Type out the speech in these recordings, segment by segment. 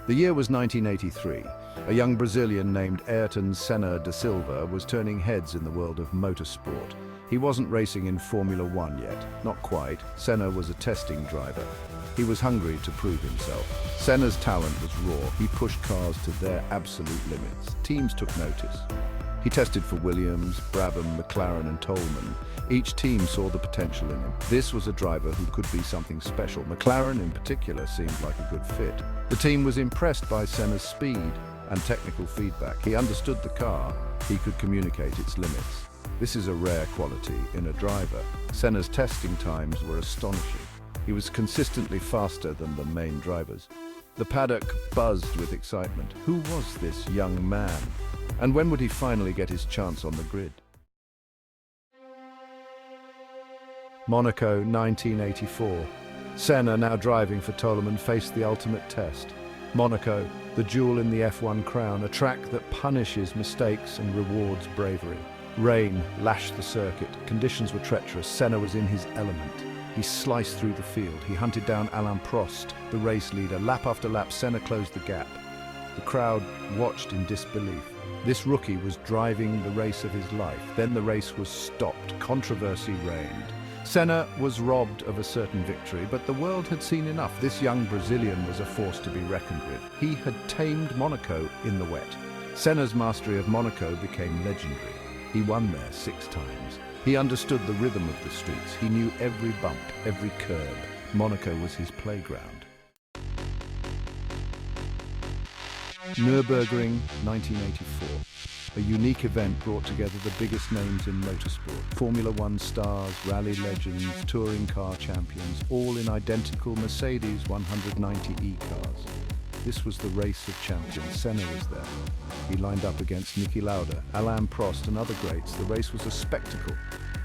The year was 1983. A young Brazilian named Ayrton Senna da Silva was turning heads in the world of motorsport. He wasn't racing in Formula One yet, not quite. Senna was a testing driver. He was hungry to prove himself. Senna's talent was raw. He pushed cars to their absolute limits. Teams took notice. He tested for Williams, Brabham, McLaren and Toleman. Each team saw the potential in him. This was a driver who could be something special. McLaren in particular seemed like a good fit. The team was impressed by Senna's speed and technical feedback. He understood the car. He could communicate its limits. This is a rare quality in a driver. Senna's testing times were astonishing. He was consistently faster than the main drivers. The paddock buzzed with excitement. Who was this young man? And when would he finally get his chance on the grid? Monaco, 1984. Senna, now driving for Toleman, faced the ultimate test. Monaco, the jewel in the F1 crown, a track that punishes mistakes and rewards bravery. Rain lashed the circuit. Conditions were treacherous. Senna was in his element. He sliced through the field. He hunted down Alain Prost, the race leader. Lap after lap, Senna closed the gap. The crowd watched in disbelief. This rookie was driving the race of his life. Then the race was stopped. Controversy reigned. Senna was robbed of a certain victory, but the world had seen enough. This young Brazilian was a force to be reckoned with. He had tamed Monaco in the wet. Senna's mastery of Monaco became legendary. He won there 6 times. He understood the rhythm of the streets. He knew every bump, every curb. Monaco was his playground. Nürburgring, 1984. A unique event brought together the biggest names in motorsport. Formula One stars, rally legends, touring car champions, all in identical Mercedes 190E cars. This was the race of champions. Senna was there. He lined up against Niki Lauda, Alain Prost and other greats. The race was a spectacle.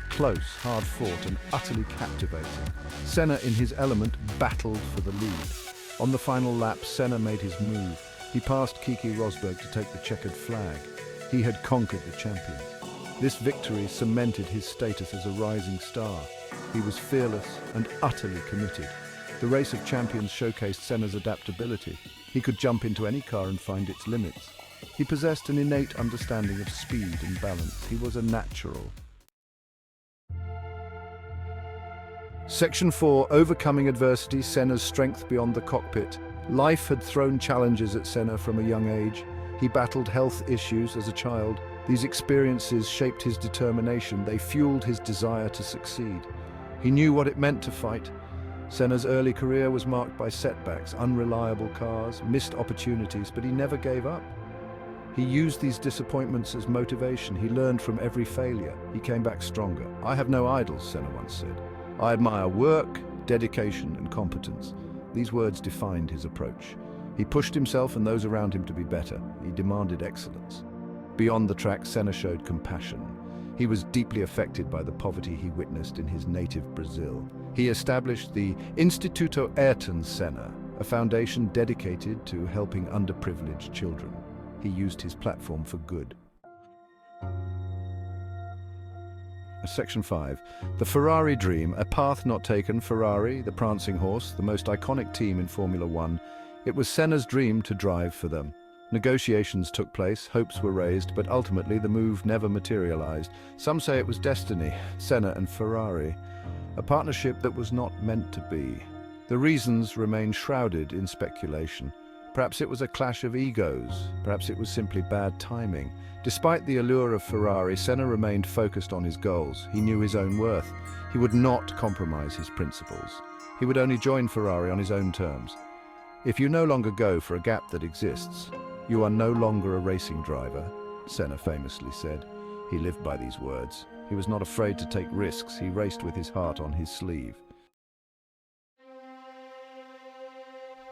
Close, hard-fought and utterly captivating. Senna, in his element, battled for the lead. On the final lap, Senna made his move. He passed Keke Rosberg to take the checkered flag. He had conquered the champions. This victory cemented his status as a rising star. He was fearless and utterly committed. The race of champions showcased Senna's adaptability. He could jump into any car and find its limits. He possessed an innate understanding of speed and balance. He was a natural. Section 4, Overcoming Adversity, Senna's Strength Beyond the Cockpit. Life had thrown challenges at Senna from a young age. He battled health issues as a child. These experiences shaped his determination. They fueled his desire to succeed. He knew what it meant to fight. Senna's early career was marked by setbacks, unreliable cars, missed opportunities, but he never gave up. He used these disappointments as motivation. He learned from every failure. He came back stronger. "I have no idols," Senna once said. "I admire work, dedication, and competence." These words defined his approach. He pushed himself and those around him to be better. He demanded excellence. Beyond the track, Senna showed compassion. He was deeply affected by the poverty he witnessed in his native Brazil. He established the Instituto Ayrton Senna, a foundation dedicated to helping underprivileged children. He used his platform for good. Section 5. The Ferrari Dream, a path not taken. Ferrari, the prancing horse, the most iconic team in Formula One. It was Senna's dream to drive for them. Negotiations took place, hopes were raised, but ultimately the move never materialized. Some say it was destiny, Senna and Ferrari, a partnership that was not meant to be. The reasons remain shrouded in speculation. Perhaps it was a clash of egos, perhaps it was simply bad timing. Despite the allure of Ferrari, Senna remained focused on his goals. He knew his own worth. He would not compromise his principles. He would only join Ferrari on his own terms. "If you no longer go for a gap that exists, you are no longer a racing driver," Senna famously said. He lived by these words. He was not afraid to take risks. He raced with his heart on his sleeve.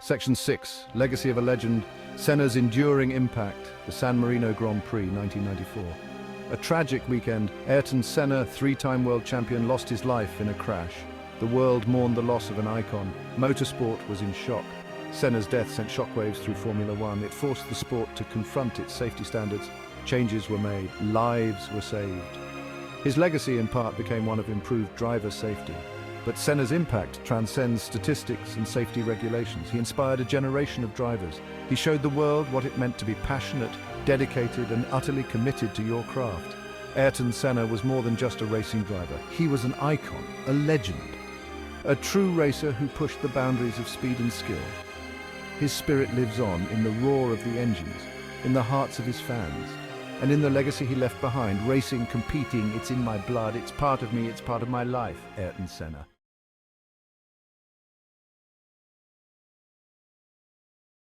Section 6, Legacy of a Legend, Senna's enduring impact, the San Marino Grand Prix, 1994. A tragic weekend. Ayrton Senna, 3-time world champion, lost his life in a crash. The world mourned the loss of an icon. Motorsport was in shock. Senna's death sent shockwaves through Formula One. It forced the sport to confront its safety standards. Changes were made. Lives were saved. His legacy, in part, became one of improved driver safety. But Senna's impact transcends statistics and safety regulations. He inspired a generation of drivers. He showed the world what it meant to be passionate, dedicated, and utterly committed to your craft. Ayrton Senna was more than just a racing driver. He was an icon, a legend, a true racer who pushed the boundaries of speed and skill. His spirit lives on in the roar of the engines, in the hearts of his fans, and in the legacy he left behind. Racing, competing, it's in my blood, it's part of me, it's part of my life, Ayrton Senna.